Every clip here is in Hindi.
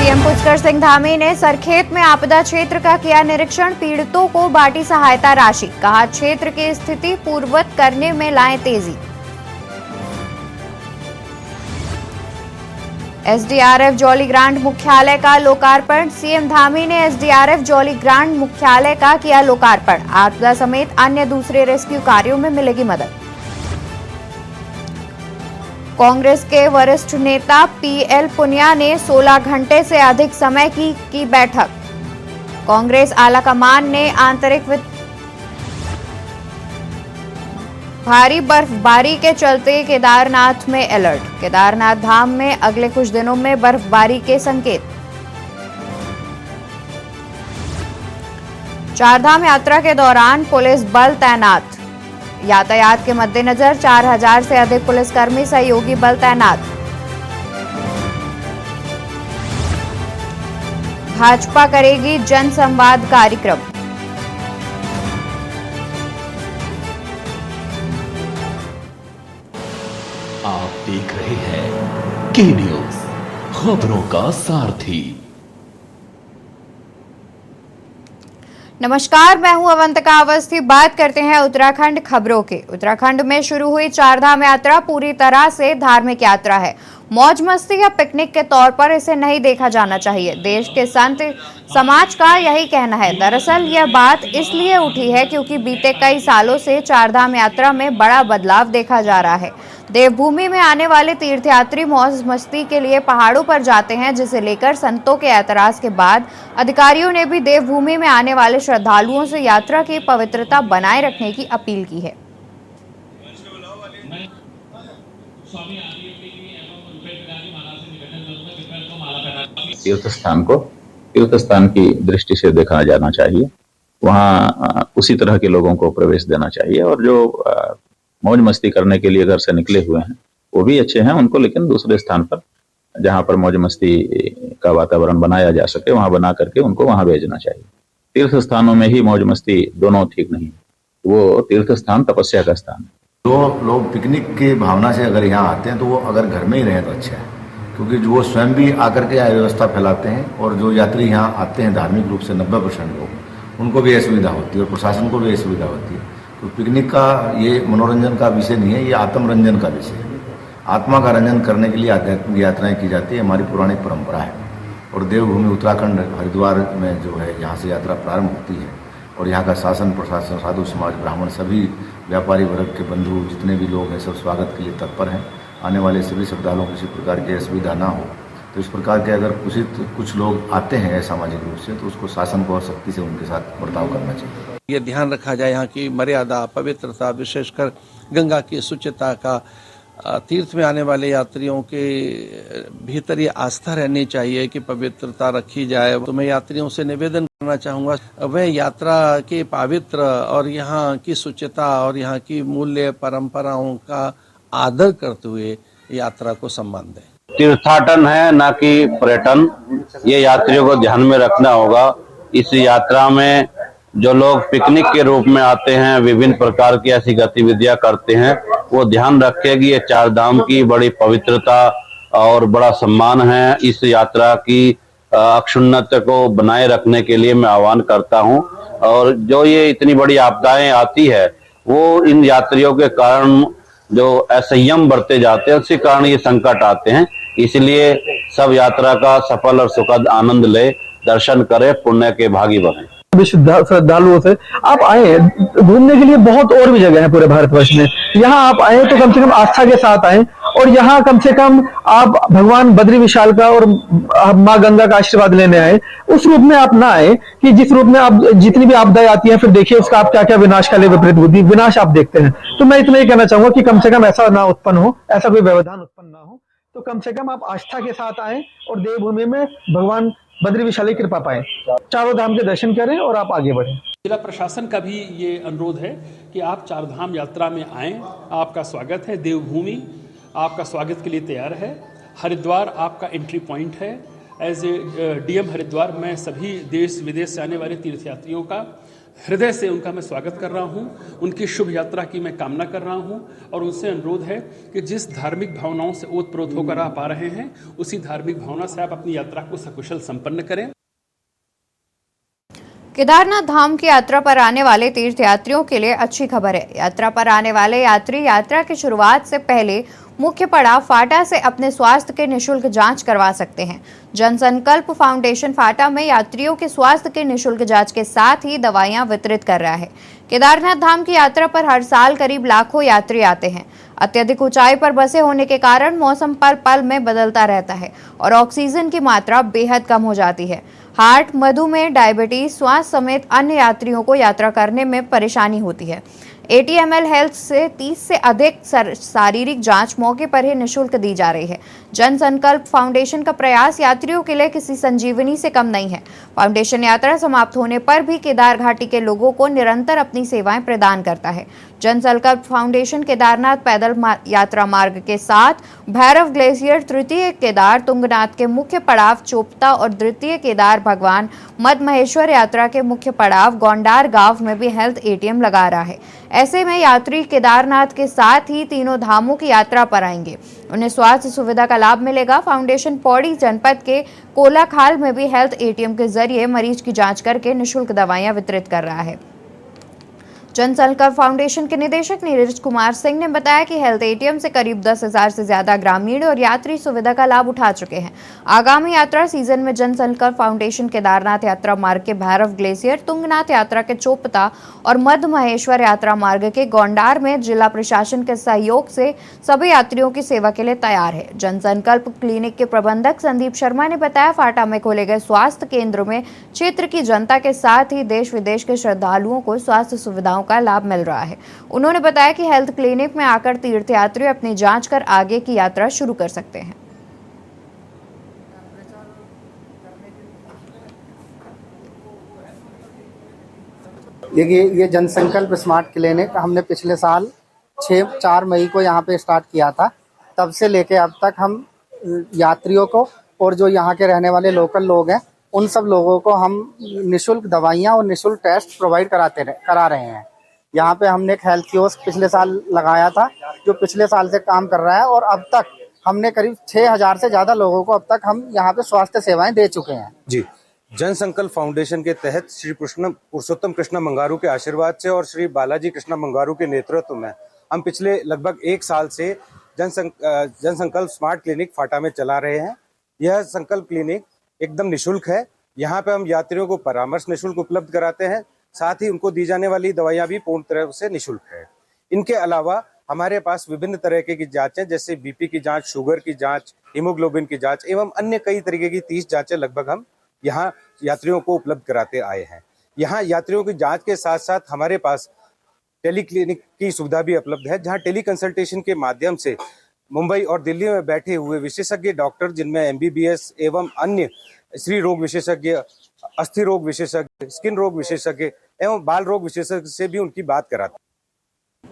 सीएम पुष्कर सिंह धामी ने सरखेत में आपदा क्षेत्र का किया निरीक्षण, पीड़ितों को बांटी सहायता राशि, कहा क्षेत्र की स्थिति पूर्ववत करने में लाएं तेजी। एसडीआरएफ जौलीग्रांट मुख्यालय का लोकार्पण, सीएम धामी ने एसडीआरएफ जौलीग्रांट मुख्यालय का किया लोकार्पण, आपदा समेत अन्य दूसरे रेस्क्यू कार्यों में मिलेगी मदद। कांग्रेस के वरिष्ठ नेता पीएल पुनिया ने 16 घंटे से अधिक समय की बैठक, कांग्रेस आलाकमान ने आंतरिक भारी बर्फबारी के चलते केदारनाथ में अलर्ट, केदारनाथ धाम में अगले कुछ दिनों में बर्फबारी के संकेत। चारधाम यात्रा के दौरान पुलिस बल तैनात, यातायात के मद्देनजर 4000 से अधिक पुलिसकर्मी सहयोगी बल तैनात। भाजपा करेगी जन संवाद कार्यक्रम। आप देख रहे हैं के न्यूज, खबरों का सारथी। नमस्कार, मैं हूं अवंतिका अवस्थी। बात करते हैं उत्तराखंड खबरों के। उत्तराखंड में शुरू हुई चारधाम यात्रा पूरी तरह से धार्मिक यात्रा है। मौज मस्ती या पिकनिक के तौर पर इसे नहीं देखा जाना चाहिए, देश के संत समाज का यही कहना है। दरअसल यह बात इसलिए उठी है क्योंकि बीते कई सालों से चारधाम यात्रा में बड़ा बदलाव देखा जा रहा है। देवभूमि में आने वाले तीर्थयात्री मौज मस्ती के लिए पहाड़ों पर जाते हैं, जिसे लेकर संतों के ऐतराज के बाद अधिकारियों ने भी देवभूमि में आने वाले श्रद्धालुओं से यात्रा की पवित्रता बनाए रखने की अपील की है। तीर्थ स्थान की दृष्टि से देखा जाना चाहिए। वहाँ उसी तरह के लोगों को प्रवेश देना चाहिए, और जो मौज मस्ती करने के लिए घर से निकले हुए हैं वो भी अच्छे हैं उनको, लेकिन दूसरे स्थान पर जहाँ पर मौज मस्ती का वातावरण बनाया जा सके वहाँ बना करके उनको वहाँ भेजना चाहिए। तीर्थ स्थानों में ही मौज मस्ती दोनों ठीक नहीं, वो तीर्थ स्थान तपस्या का स्थान है। जो लोग पिकनिक की भावना से अगर यहाँ आते हैं तो वो अगर घर में ही रहें तो अच्छा है, क्योंकि जो वो स्वयं भी आकर के अव्यवस्था फैलाते हैं, और जो यात्री यहाँ आते हैं धार्मिक रूप से 90% लोग, उनको भी असुविधा होती है और प्रशासन को भी असुविधा होती है। तो पिकनिक का ये मनोरंजन का विषय नहीं है, ये आत्मरंजन का विषय है। आत्मा का रंजन करने के लिए आध्यात्मिक यात्राएं की जाती है, हमारी पुरानी परंपरा है। और देवभूमि उत्तराखंड हरिद्वार में जो है यहाँ से यात्रा प्रारंभ होती है, और यहाँ का शासन प्रशासन, साधु समाज, ब्राह्मण, सभी व्यापारी वर्ग के बंधु जितने भी लोग हैं सब स्वागत के लिए तत्पर हैं। आने वाले सभी श्रद्धालुओं को किसी प्रकार की असुविधा ना हो, तो इस प्रकार के अगर कुछ लोग आते हैं सामाजिक रूप से, तो उसको शासन को सख्ती से उनके साथ बर्ताव करना चाहिए। ये ध्यान रखा जाए यहाँ की मर्यादा, पवित्रता, विशेषकर गंगा की शुचिता का। तीर्थ में आने वाले यात्रियों के भीतर ये आस्था रहनी चाहिए कि पवित्रता रखी जाए। तो मैं यात्रियों से निवेदन करना चाहूँगा, वह यात्रा के पवित्र और यहाँ की शुचिता और यहाँ की मूल्य परंपराओं का आदर करते हुए यात्रा को सम्मान दें। तीर्थाटन है, ना कि पर्यटन, ये यात्रियों को ध्यान में रखना होगा। इस यात्रा में जो लोग पिकनिक के रूप में आते हैं, विभिन्न प्रकार की ऐसी गतिविधियां करते हैं, वो ध्यान रखें कि ये चार धाम की बड़ी पवित्रता और बड़ा सम्मान है। इस यात्रा की अक्षुण्णता को बनाए रखने के लिए मैं आह्वान करता हूं। और जो ये इतनी बड़ी आपदाएं आती है, वो इन यात्रियों के कारण जो असंयम बरते जाते हैं, उसी कारण ये संकट आते हैं। इसलिए सब यात्रा का सफल और सुखद आनंद ले, दर्शन करें, पुण्य के भागी बने। श्रद्धालुओं से आप आए घूमने के लिए, बहुत और भी जगह है पूरे भारतवर्ष में। यहाँ आप आए तो कम से कम आस्था के साथ आए, और यहाँ कम से कम आप भगवान बद्री विशाल का और माँ गंगा का आशीर्वाद लेने आए। उस रूप में आप ना आए कि जिस रूप में आप जितनी भी आपदाएं आती हैं, फिर देखिए उसका आप क्या क्या विनाशकाली विपरीत बुद्धि विनाश आप देखते हैं। तो मैं इतना ही कहना चाहूंगा कि कम से कम ऐसा ना उत्पन्न हो, ऐसा कोई व्यवधान उत्पन्न ना हो, तो कम से कम आप आस्था के साथ आए और देवभूमि में भगवान बद्री विशाल की कृपा पाएं, चारों धाम के दर्शन करें और आप आगे बढ़ें। जिला प्रशासन का भी ये अनुरोध है कि आप चारधाम यात्रा में आएं, आपका स्वागत है। देवभूमि आपका स्वागत के लिए तैयार है। हरिद्वार आपका एंट्री पॉइंट है। एज ए डीएम हरिद्वार मैं सभी देश विदेश से आने वाले तीर्थयात्रियों का हृदय से उनका मैं स्वागत कर रहा हूं, उनकी शुभ यात्रा की मैं कामना कर रहा हूं और उनसे अनुरोध है कि जिस धार्मिक भावनाओं से ओतप्रोत होकर आप आ रहे हैं उसी धार्मिक भावना से आप अपनी यात्रा को सकुशल संपन्न करें। केदारनाथ धाम की यात्रा पर आने वाले तीर्थयात्रियों के लिए अच्छी खबर है। यात्रा पर आने वाले यात्री यात्रा की शुरुआत से पहले मुख्य पड़ाव फाटा से अपने स्वास्थ्य के निशुल्क जांच करवा सकते हैं। जनसंकल्प फाउंडेशन फाटा में यात्रियों के स्वास्थ्य के निशुल्क जांच के साथ ही दवाइयां वितरित कर रहा है। केदारनाथ धाम की यात्रा पर हर साल करीब लाखों यात्री आते हैं। अत्यधिक ऊंचाई पर बसे होने के कारण मौसम पल पल में बदलता रहता है और ऑक्सीजन की मात्रा बेहद कम हो जाती है। हार्ट, मधुमेह, डायबिटीज, श्वास समेत अन्य यात्रियों को यात्रा करने में परेशानी होती है। ATML हेल्थ से 30 से अधिक शारीरिक जांच मौके पर ही निःशुल्क दी जा रही है। जनसंकल्प फाउंडेशन का प्रयास यात्रियों के लिए किसी संजीवनी से कम नहीं है। फाउंडेशन यात्रा समाप्त होने पर भी केदार घाटी के लोगों को निरंतर अपनी सेवाएं प्रदान करता है। जनसंकल्प फाउंडेशन केदारनाथ पैदल यात्रा मार्ग के साथ भैरव ग्लेशियर, तृतीय केदार तुंगनाथ के मुख्य पड़ाव चोपता और द्वितीय केदार भगवान मद महेश्वर यात्रा के मुख्य पड़ाव गोंडार गांव में भी हेल्थ ATM लगा रहा है। ऐसे में यात्री केदारनाथ के साथ ही तीनों धामों की यात्रा पर आएंगे, उन्हें स्वास्थ्य सुविधा का लाभ मिलेगा। फाउंडेशन पौड़ी जनपद के कोलाखाल में भी हेल्थ ATM के जरिए मरीज की जांच करके निःशुल्क दवाइयां वितरित कर रहा है। जनसंकल्प फाउंडेशन के निदेशक नीरज कुमार सिंह ने बताया कि हेल्थ ATM से करीब 10,000 से ज्यादा ग्रामीण और यात्री सुविधा का लाभ उठा चुके हैं। आगामी यात्रा सीजन में जनसंकल्प फाउंडेशन केदारनाथ यात्रा मार्ग के भैरव ग्लेशियर, तुंगनाथ यात्रा के चोपता और मध्य महेश्वर यात्रा मार्ग के गोंडार में जिला प्रशासन के सहयोग से सभी यात्रियों की सेवा के लिए तैयार है। जनसंकल्प क्लिनिक के प्रबंधक संदीप शर्मा ने बताया, फाटा में खोले गए स्वास्थ्य केंद्रों में क्षेत्र की जनता के साथ ही देश विदेश के श्रद्धालुओं को स्वास्थ्य सुविधाओं का लाभ मिल रहा है। उन्होंने बताया कि हेल्थ क्लिनिक में आकर तीर्थयात्री अपनी जांच कर आगे की यात्रा शुरू कर सकते हैं। देखिए, ये जनसंकल्प स्मार्ट क्लिनिक हमने पिछले साल 4 मई को यहाँ पे स्टार्ट किया था। तब से लेके अब तक हम यात्रियों को और जो यहाँ के रहने वाले लोकल लोग हैं उन सब लोगों को हम निःशुल्क दवाइयाँ और निःशुल्क टेस्ट प्रोवाइड करा रहे हैं। यहाँ पे हमने एक हेल्थ कियोस्क पिछले साल लगाया था जो पिछले साल से काम कर रहा है और अब तक हमने करीब 6,000 से ज़्यादा लोगों को अब तक हम यहाँ पे स्वास्थ्य सेवाएं दे चुके हैं। जी, जनसंकल्प फाउंडेशन के तहत श्री पुरुषोत्तम कृष्णा मंगारू के आशीर्वाद से और श्री बालाजी कृष्णा मंगारू के नेतृत्व में हम पिछले लगभग 1 साल से जनसंकल्प स्मार्ट क्लिनिक फाटा में चला रहे हैं। यह संकल्प क्लिनिक एकदम निःशुल्क है। यहाँ पे हम यात्रियों को परामर्श निःशुल्क उपलब्ध कराते हैं, साथ ही उनको दी जाने वाली दवाइयाँ भी पूर्ण तरह से निःशुल्क है। इनके अलावा हमारे पास विभिन्न तरह की जांचें जैसे BP की जांच, शुगर की जांच, हीमोग्लोबिन की जांच एवं अन्य कई तरीके की 30 जांचें लगभग हम यहाँ यात्रियों को उपलब्ध कराते आए हैं। यहाँ यात्रियों की जांच के साथ साथ हमारे पास टेली क्लिनिक की सुविधा भी उपलब्ध है, जहाँ टेली कंसल्टेशन के माध्यम से मुंबई और दिल्ली में बैठे हुए विशेषज्ञ डॉक्टर जिनमें MBBS एवं अन्य स्त्री रोग विशेषज्ञ, अस्थि रोग विशेषज्ञ, स्किन रोग विशेषज्ञ एवं बाल रोग विशेषज्ञ से भी उनकी बात कराते।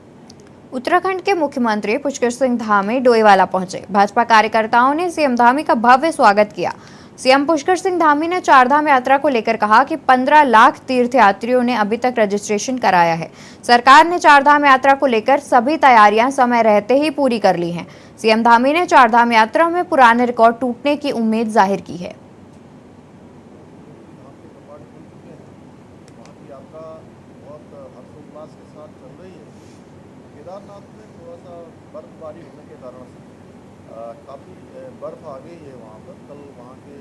उत्तराखंड के मुख्यमंत्री पुष्कर सिंह धामी डोईवाला पहुंचे। भाजपा कार्यकर्ताओं ने CM धामी का भव्य स्वागत किया। CM पुष्कर सिंह धामी ने चारधाम यात्रा को लेकर कहा कि 15 लाख तीर्थयात्रियों ने अभी तक रजिस्ट्रेशन कराया है। सरकार ने चारधाम यात्रा को लेकर सभी तैयारियां समय रहते ही पूरी कर ली हैं। CM धामी ने चारधाम यात्रा में पुराने रिकॉर्ड टूटने की उम्मीद जाहिर की है। केदारनाथ में थोड़ा सा बर्फबारी होने के कारण से काफ़ी बर्फ आ गई है वहाँ पर। कल वहाँ के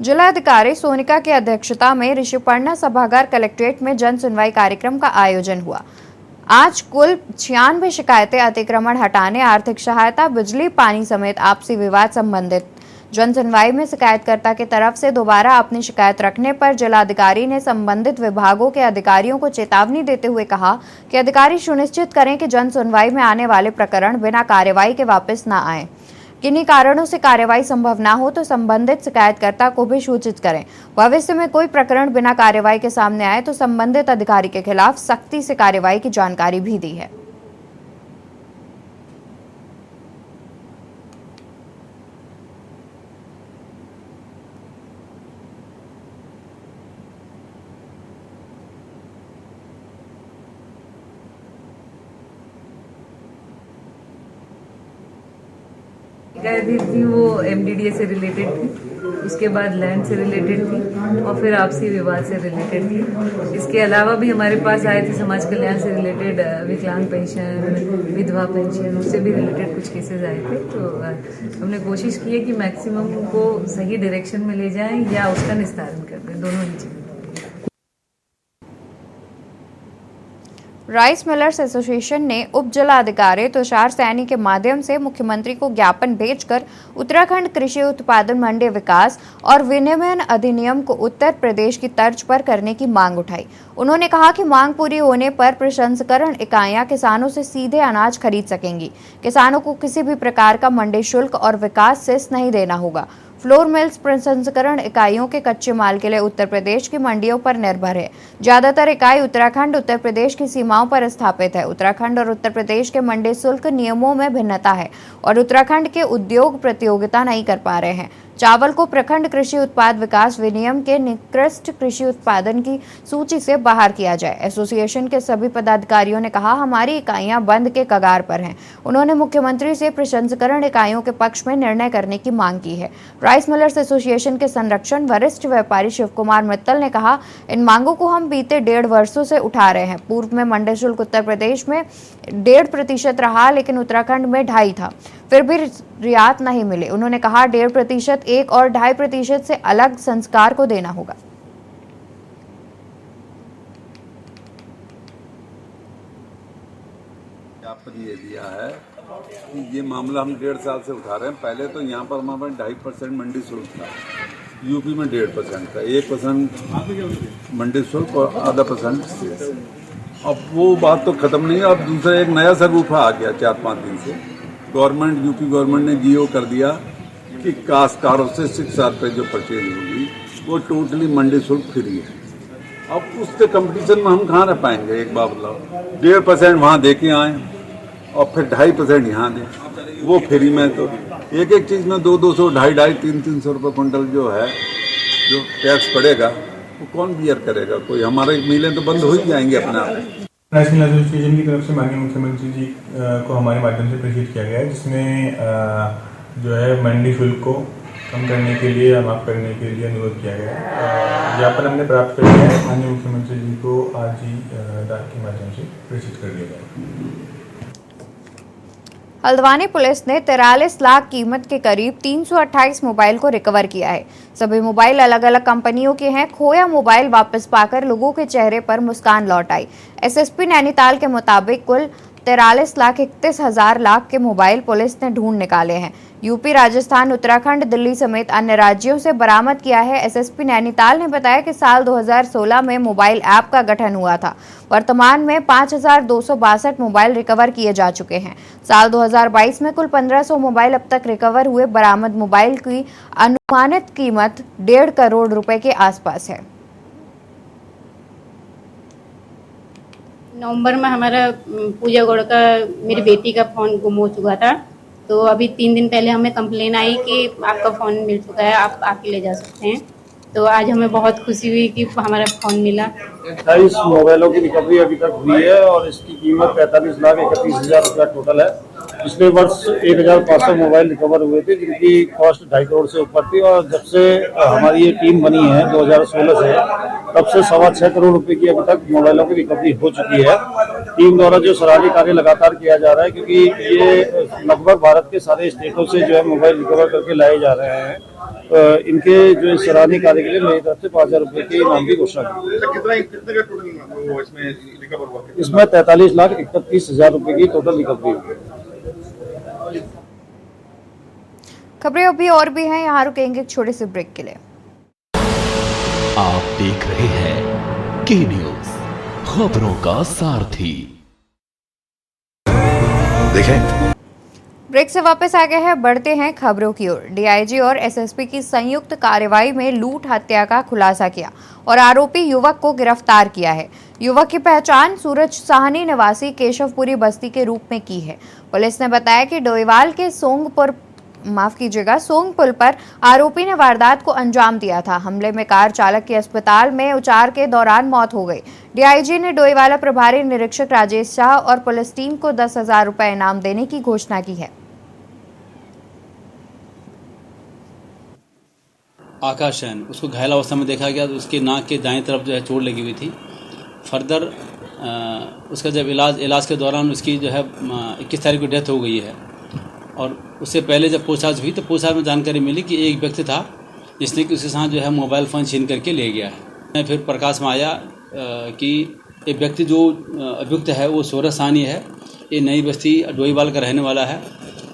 जिलाधिकारी सोनिका की अध्यक्षता में ऋषिपर्णा सभागार कलेक्ट्रेट में जन सुनवाई कार्यक्रम का आयोजन हुआ। आज कुल 96 शिकायतें अतिक्रमण हटाने, आर्थिक सहायता, बिजली, पानी समेत आपसी विवाद संबंधित जन सुनवाई में शिकायतकर्ता की तरफ से दोबारा अपनी शिकायत रखने पर जिलाधिकारी ने संबंधित विभागों के अधिकारियों को चेतावनी देते हुए कहा कि अधिकारी सुनिश्चित करें कि जन सुनवाई में आने वाले प्रकरण बिना कार्रवाई के वापस न आए। किन्हीं कारणों से कार्रवाई संभव न हो तो संबंधित शिकायतकर्ता को भी सूचित करें। भविष्य में कोई प्रकरण बिना कार्रवाई के सामने आए तो संबंधित अधिकारी के खिलाफ सख्ती से कार्रवाई की जानकारी भी दी है। शिकायत थी वो एमडीडीए से रिलेटेड थी, उसके बाद लैंड से रिलेटेड थी और फिर आपसी विवाद से रिलेटेड थी। इसके अलावा भी हमारे पास आए थे समाज कल्याण से रिलेटेड, विकलांग पेंशन, विधवा पेंशन, उससे भी रिलेटेड कुछ केसेस आए थे। तो हमने कोशिश की है कि मैक्सिमम को सही डायरेक्शन में ले जाएं या उसका निस्तारण कर दें, दोनों ही चीजें। राइस मिलर्स एसोसिएशन ने उप जिलाधिकारी तुषार सैनी के माध्यम से मुख्यमंत्री को ज्ञापन भेजकर उत्तराखंड कृषि उत्पादन मंडी विकास और विनियमन अधिनियम को उत्तर प्रदेश की तर्ज पर करने की मांग उठाई। उन्होंने कहा कि मांग पूरी होने पर प्रसंस्करण इकाइयां किसानों से सीधे अनाज खरीद सकेंगी। किसानों को किसी भी प्रकार का मंडी शुल्क और विकास सेस नहीं देना होगा। फ्लोर मिल्स प्रसंस्करण इकाइयों के कच्चे माल के लिए उत्तर प्रदेश की मंडियों पर निर्भर है। ज्यादातर इकाई उत्तराखंड उत्तर प्रदेश की सीमाओं पर स्थापित है। उत्तराखंड और उत्तर प्रदेश के मंडी शुल्क नियमों में भिन्नता है और उत्तराखंड के उद्योग प्रतियोगिता नहीं कर पा रहे हैं। चावल को प्रखंड कृषि उत्पाद विकास विनियम के निकृष्ट कृषि उत्पादन की सूची से बाहर किया जाए। एसोसिएशन के सभी पदाधिकारियों ने कहा, हमारी इकाइयां बंद के कगार पर हैं। उन्होंने मुख्यमंत्री से प्रसंस्करण इकाइयों के पक्ष में निर्णय करने की मांग की है। राइस मिलर्स एसोसिएशन के संरक्षण वरिष्ठ व्यापारी शिव कुमार मित्तल ने कहा, इन मांगों को हम बीते 1.5 वर्षों से उठा रहे हैं। पूर्व में मंडी शुल्क उत्तर प्रदेश में 1.5% रहा, लेकिन उत्तराखंड में 2.5 था, फिर भी रियायत नहीं मिले। उन्होंने कहा 1.5% 1 और 2.5% से अलग संस्कार को देना होगा। ज्ञापन ये दिया है कि ये मामला हम 1.5 साल से उठा रहे हैं। पहले तो यहाँ पर हमारे 2.5% मंडी शुल्क था, यूपी में 1.5% था, 1% मंडी शुल्क और आधा % सेस। अब वो बात तो खत्म नहीं है। अब दूसरा एक नया सगुफा आ गया 4-5 दिन से। गवर्नमेंट, यूपी गवर्नमेंट ने जीओ कर दिया कि काश्तकारों से 6,000 रुपये जो परचेज होगी वो टोटली मंडी शुल्क फ्री है। अब उसके कंपटीशन में हम कहाँ रह पाएंगे। एक बार बताओ, 1.5% वहाँ दे के आए और फिर 2.5% यहाँ दें, वो फ्री में। तो एक एक चीज़ में 200, 250, 300 रुपये क्विंटल जो है, जो टैक्स पड़ेगा वो कौन बियर करेगा। कोई हमारे मिलें तो बंद हो ही जाएंगे अपने आप। राइस मिल एसोसिएशन की तरफ से माननीय मुख्यमंत्री जी को हमारे माध्यम से प्रेषित किया गया है, जिसमें जो है मंडी शुल्क को कम करने के लिए या माफ करने के लिए अनुरोध किया गया है। ज्ञापन हमने प्राप्त कर लिया है, माननीय मुख्यमंत्री जी को आज ही डाक के माध्यम से प्रेषित कर दिया गया। हल्द्वानी पुलिस ने 43 लाख कीमत के करीब 328 मोबाइल को रिकवर किया है। सभी मोबाइल अलग अलग कंपनियों के हैं। खोया मोबाइल वापस पाकर लोगों के चेहरे पर मुस्कान लौट आई। एसएसपी नैनीताल के मुताबिक कुल 43,31,000 लाख के मोबाइल पुलिस ने ढूंढ निकाले हैं। यूपी, राजस्थान, उत्तराखंड, दिल्ली समेत अन्य राज्यों से बरामद किया है। एसएसपी नैनीताल ने बताया कि साल 2016 में मोबाइल ऐप का गठन हुआ था। वर्तमान में 5,262 मोबाइल रिकवर किए जा चुके हैं। साल 2022 में कुल 1,500 मोबाइल अब तक रिकवर हुए। बरामद मोबाइल की अनुमानित कीमत 1.5 करोड़ रुपए के आसपास है। नवंबर में हमारा पूजा गौड़ का, मेरी बेटी का फोन गुम हो चुका था, तो अभी 3 दिन पहले हमें कंप्लेन आई कि आपका फोन मिल चुका है, आप आके ले जा सकते हैं। तो आज हमें बहुत खुशी हुई कि हमारा फोन मिला। 28 मोबाइलों की रिकवरी अभी तक हुई है और इसकी कीमत 45,31,000 रुपया टोटल है। पिछले वर्ष 1,500 मोबाइल रिकवर हुए थे, जिनकी कॉस्ट 2.5 करोड़ से ऊपर थी। और जब से हमारी ये टीम बनी है 2016 से, तब से 6.25 करोड़ रुपए की अभी तक मोबाइलों की रिकवरी हो चुकी है। टीम द्वारा जो सराहनीय कार्य लगातार किया जा रहा है, क्योंकि ये लगभग भारत के सारे स्टेटों से जो है मोबाइल रिकवर करके लाए जा रहे हैं। इनके जो सराहनीय कार्य के लिए मेरी तरफ से 5,000 रुपए के इनाम की घोषणा की। इसमें 43,31,000 रुपए की टोटल रिकवरी हुई। खबरें अभी और भी हैं, यहाँ रुकेंगे एक छोटे से ब्रेक के लिए। आप देख रहे हैं के न्यूज, खबरों का सारथी। देखें, ब्रेक से वापस आ गए हैं, बढ़ते हैं खबरों की ओर। डीआईजी और एसएसपी की संयुक्त कार्रवाई में लूट हत्या का खुलासा किया और आरोपी युवक को गिरफ्तार किया है। युवक की पहचान सूरज साहनी निवासी केशवपुरी बस्ती के रूप में की है। पुलिस ने बताया कि डोईवाल के सोंग पुल पर आरोपी ने वारदात को अंजाम दिया था। हमले में कार चालक की अस्पताल में उपचार के दौरान मौत हो गई। डीआईजी ने डोईवाला प्रभारी निरीक्षक राजेश शाह और पुलिस टीम को 10,000 रुपए इनाम देने की घोषणा की है। आकाश जैन, उसको घायल अवस्था में देखा गया। तो उसके नाक के दाएं तरफ जो है चोट लगी हुई थी। फर्दर उसका जब इलाज के दौरान उसकी जो है 21 तारीख को डेथ हो गई है। और उससे पहले जब पूछताछ हुई तो पूछताछ में जानकारी मिली कि एक व्यक्ति था जिसने कि उसके साथ जो है मोबाइल फ़ोन छीन करके ले गया है। फिर प्रकाश में आया कि एक व्यक्ति जो अभियुक्त है वो सोरस सानी है, ये नई बस्ती डोईवाल का रहने वाला है।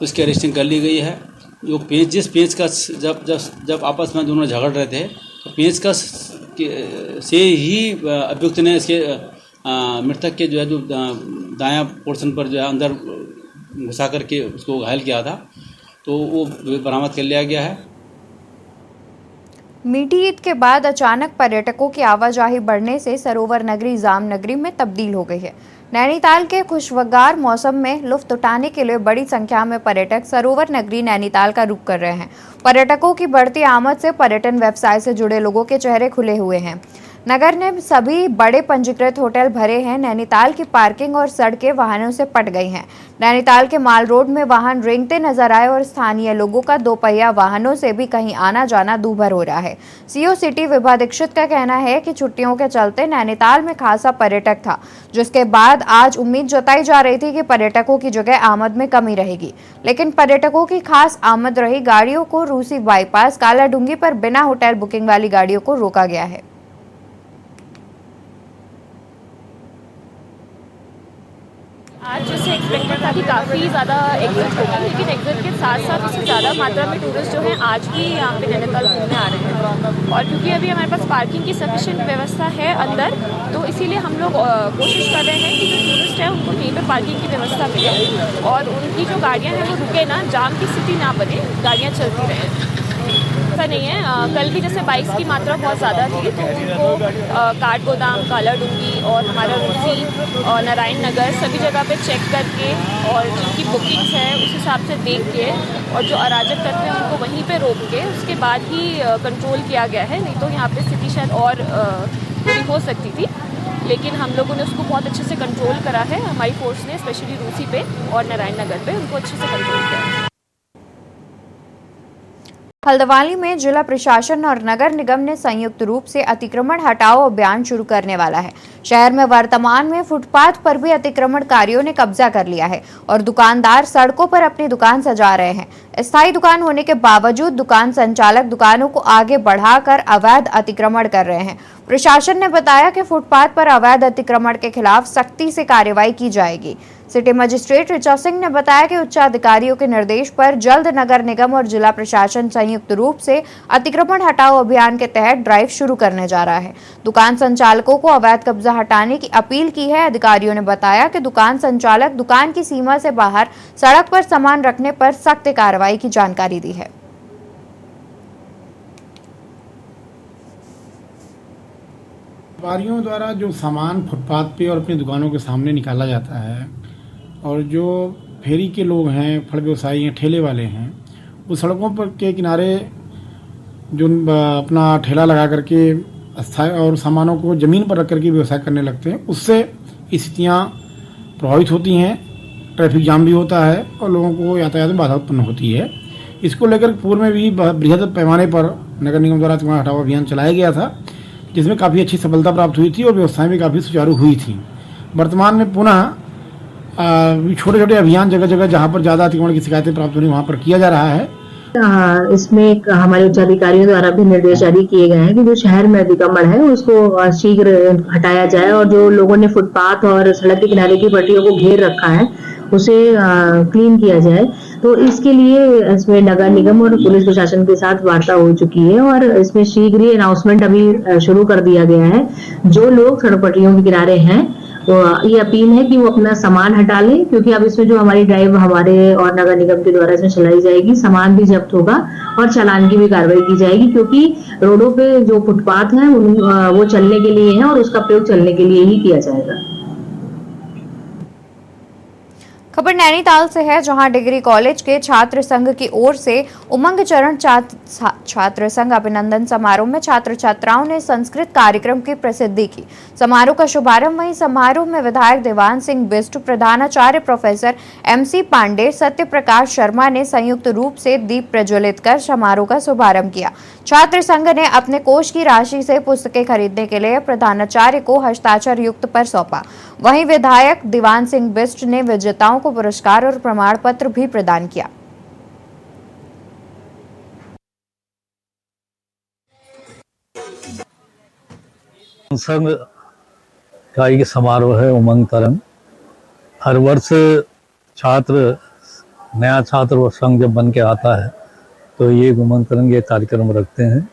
उसकी अरेस्टिंग कर ली गई है। जो जिस पेचकस जब आपस में दोनों झगड़ रहे थे तो पेचकस से ही अभियुक्त ने इसके मृतक के जो है जो दायां पोर्शन पर जो है अंदर घुसा करके उसको घायल किया था, तो वो बरामद कर लिया गया है। मीठी ईद के बाद अचानक पर्यटकों की आवाजाही बढ़ने से सरोवर नगरी जाम नगरी में तब्दील हो गई है। नैनीताल के खुशगवार मौसम में लुत्फ उठाने के लिए बड़ी संख्या में पर्यटक सरोवर नगरी नैनीताल का रुख कर रहे हैं। पर्यटकों की बढ़ती आमद से पर्यटन व्यवसाय से जुड़े लोगों के चेहरे खुले हुए हैं। नगर ने सभी बड़े पंजीकृत होटल भरे हैं। नैनीताल की पार्किंग और सड़कें वाहनों से पट गई हैं। नैनीताल के माल रोड में वाहन रेंगते नजर आए और स्थानीय लोगों का दोपहिया वाहनों से भी कहीं आना जाना दूभर हो रहा है। सीओ सिटी विभा दीक्षित का कहना है कि छुट्टियों के चलते नैनीताल में खासा पर्यटक था, जिसके बाद आज उम्मीद जताई जा रही थी कि पर्यटकों की जगह आमद में कमी रहेगी, लेकिन पर्यटकों की खास आमद रही। गाड़ियों को रूसी बाईपास कालाडूंगी पर बिना होटल बुकिंग वाली गाड़ियों को रोका गया है। आज जैसे एक्सपेक्टेड था कि काफ़ी ज़्यादा एग्जिट होगी, लेकिन एग्जिट के साथ साथ उससे ज़्यादा मात्रा में टूरिस्ट जो हैं आज भी यहाँ पे नैनीताल घूमने आ रहे हैं। और क्योंकि अभी हमारे पास पार्किंग की सफिशिएंट व्यवस्था है अंदर, तो इसीलिए हम लोग कोशिश कर रहे हैं कि जो टूरिस्ट है उनको यहीं पर पार्किंग की व्यवस्था मिले और उनकी जो गाड़ियाँ हैं वो रुके ना, जाम की स्थिति ना बने, गाड़ियाँ चलती रहें। ऐसा नहीं है, कल भी जैसे बाइक्स की मात्रा बहुत ज़्यादा थी तो उनको काठगोदाम, कालाडूंगी और हमारा रूसी और नारायण नगर सभी जगह पे चेक करके और जिनकी बुकिंग्स है उस हिसाब से देख के और जो अराजक तत्व हैं उनको वहीं पे रोक के उसके बाद ही कंट्रोल किया गया है। नहीं तो यहाँ पे स्थिति शायद और बुरी हो सकती थी, लेकिन हम लोगों ने उसको बहुत अच्छे से कंट्रोल करा है। हमारी फोर्स ने स्पेशली रूसी पे और नारायण नगर पे उनको अच्छे से कंट्रोल किया है। हल्द्वानी में जिला प्रशासन और नगर निगम ने संयुक्त रूप से अतिक्रमण हटाओ अभियान शुरू करने वाला है। शहर में वर्तमान में फुटपाथ पर भी अतिक्रमणकारियों ने कब्जा कर लिया है और दुकानदार सड़कों पर अपनी दुकान सजा रहे हैं। स्थायी दुकान होने के बावजूद दुकान संचालक दुकानों को आगे बढ़ाकर अवैध अतिक्रमण कर रहे हैं। प्रशासन ने बताया कि फुटपाथ पर अवैध अतिक्रमण के खिलाफ सख्ती से कार्रवाई की जाएगी। सिटी मजिस्ट्रेट ऋचा सिंह ने बताया कि उच्चाधिकारियों के निर्देश पर जल्द नगर निगम और जिला प्रशासन संयुक्त रूप से अतिक्रमण हटाओ अभियान के तहत ड्राइव शुरू करने जा रहा है। दुकान संचालकों को अवैध कब्जा हटाने की अपील की है। अधिकारियों ने बताया कि दुकान संचालक दुकान की सीमा से बाहर सड़क पर सामान रखने पर सख्त कार्रवाई की जानकारी दी है। व्यापारियों द्वारा जो सामान फुटपाथ पे और अपनी दुकानों के सामने निकाला जाता है और जो फेरी के लोग हैं, फल व्यवसायी हैं, ठेले वाले हैं, वो सड़कों पर के किनारे जो अपना ठेला लगा करके स्थायी और सामानों को ज़मीन पर रख करके व्यवसाय करने लगते हैं, उससे स्थितियाँ प्रभावित होती हैं, ट्रैफिक जाम भी होता है और लोगों को यातायात में बाधा उत्पन्न होती है। इसको लेकर पूर्व में भी बृहद पैमाने पर नगर निगम द्वारा अतिक्रमण हटाओ अभियान चलाया गया था, जिसमें काफ़ी अच्छी सफलता प्राप्त हुई थी और व्यवस्थाएं भी काफ़ी सुचारू हुई थी। वर्तमान में पुनः छोटे छोटे अभियान जगह जगह जहां पर ज़्यादा अतिक्रमण की शिकायतें प्राप्त होनी वहां पर किया जा रहा है। इसमें हमारे उच्चाधिकारियों द्वारा भी निर्देश जारी किए गए हैं कि जो शहर में अतिक्रमण है उसको शीघ्र हटाया जाए और जो लोगों ने फुटपाथ और सड़क के किनारे की पट्टियों को घेर रखा है उसे क्लीन किया जाए। तो इसके लिए इसमें नगर निगम और पुलिस प्रशासन के साथ वार्ता हो चुकी है और इसमें शीघ्र ही अनाउंसमेंट अभी शुरू कर दिया गया है। जो लोग सड़क पट्टियों के किनारे हैं तो ये अपील है कि वो अपना सामान हटा लें, क्योंकि अब इसमें जो हमारी ड्राइव हमारे और नगर निगम के द्वारा इसमें चलाई जाएगी, सामान भी जब्त होगा और चालान की भी कार्रवाई की जाएगी, क्योंकि रोडों पे जो फुटपाथ हैं वो चलने के लिए हैं और उसका प्रयोग चलने के लिए ही किया जाएगा। खबर नैनीताल से है, जहां डिग्री कॉलेज के छात्र संघ की ओर से उमंग चरण छात्र संघ अभिनंदन समारोह में छात्र छात्राओं ने संस्कृत कार्यक्रम की प्रसिद्धि की। समारोह का शुभारंभ वहीं समारोह में विधायक देवान सिंह बिष्ट, प्रधानाचार्य प्रोफेसर MC पांडे, सत्य प्रकाश शर्मा ने संयुक्त रूप से दीप प्रज्वलित कर समारोह का शुभारंभ किया। छात्र संघ ने अपने कोष की राशि से पुस्तकें खरीदने के लिए प्रधानाचार्य को हस्ताक्षर युक्त पर सौंपा। वहीं विधायक देवान सिंह बिष्ट ने विजेताओं को पुरस्कार और प्रमाण पत्र भी प्रदान किया। संघ का एक समारोह है उमंग तरंग। हर वर्ष नया छात्र संघ जब बन के आता है तो ये उमंग तरंग ये कार्यक्रम रखते हैं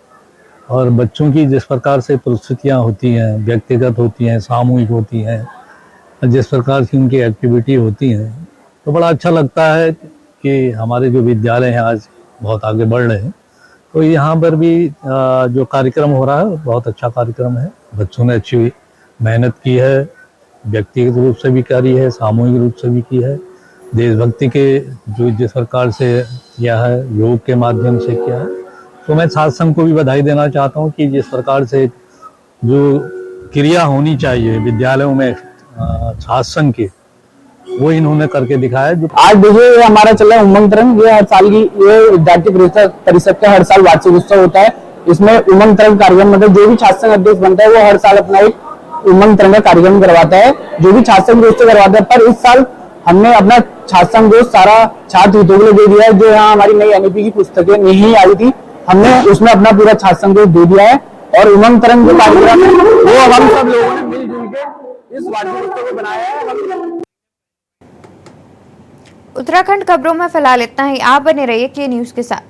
और बच्चों की जिस प्रकार से प्रस्तुतियाँ होती हैं, व्यक्तिगत होती हैं, सामूहिक होती हैं, जिस प्रकार की उनकी एक्टिविटी होती हैं, तो बड़ा अच्छा लगता है कि हमारे जो विद्यालय हैं आज बहुत आगे बढ़ रहे हैं। तो यहाँ पर भी जो कार्यक्रम हो रहा है बहुत अच्छा कार्यक्रम है। बच्चों ने अच्छी मेहनत की है, व्यक्तिगत रूप से भी करी है, सामूहिक रूप से भी की है। देशभक्ति के जो जिस प्रकार से किया है, योग के माध्यम से किया है, तो मैं छात्र संघ को भी बधाई देना चाहता हूँ कि जिस प्रकार से जो क्रिया होनी चाहिए विद्यालयों में छात्र संघ की, वो इन्होंने करके दिखाया। जो आज देखिए ये हमारा चल रहा है उमंग तरंग। ये हर साल की ये विद्यार्थी परिषद का हर साल वार्षिक उत्सव होता है। इसमें उमंग तरंग कार्यक्रम मतलब जो भी छात्र संघ अध्यक्ष बनता है वो हर साल अपना एक उमंग तरंग का कार्यक्रम करवाता है, जो भी छात्र संघ दोस्त करवाता है। पर इस साल हमने अपना छात्र संघ दोस्त सारा छात्र हितों के लिए दे दिया है। जो यहाँ हमारी नई NEP की पुस्तकें नहीं आई थी, हमने उसमें अपना पूरा छात्र संघ दोस्त दे दिया है। और उमंग तरंग जो कार्यक्रम है वो हम सब लोगों ने मिलजुल के इस वार्षिक उत्सव को बनाया है। उत्तराखंड खबरों में फिलहाल इतना ही। आप बने रहिए के न्यूज के साथ।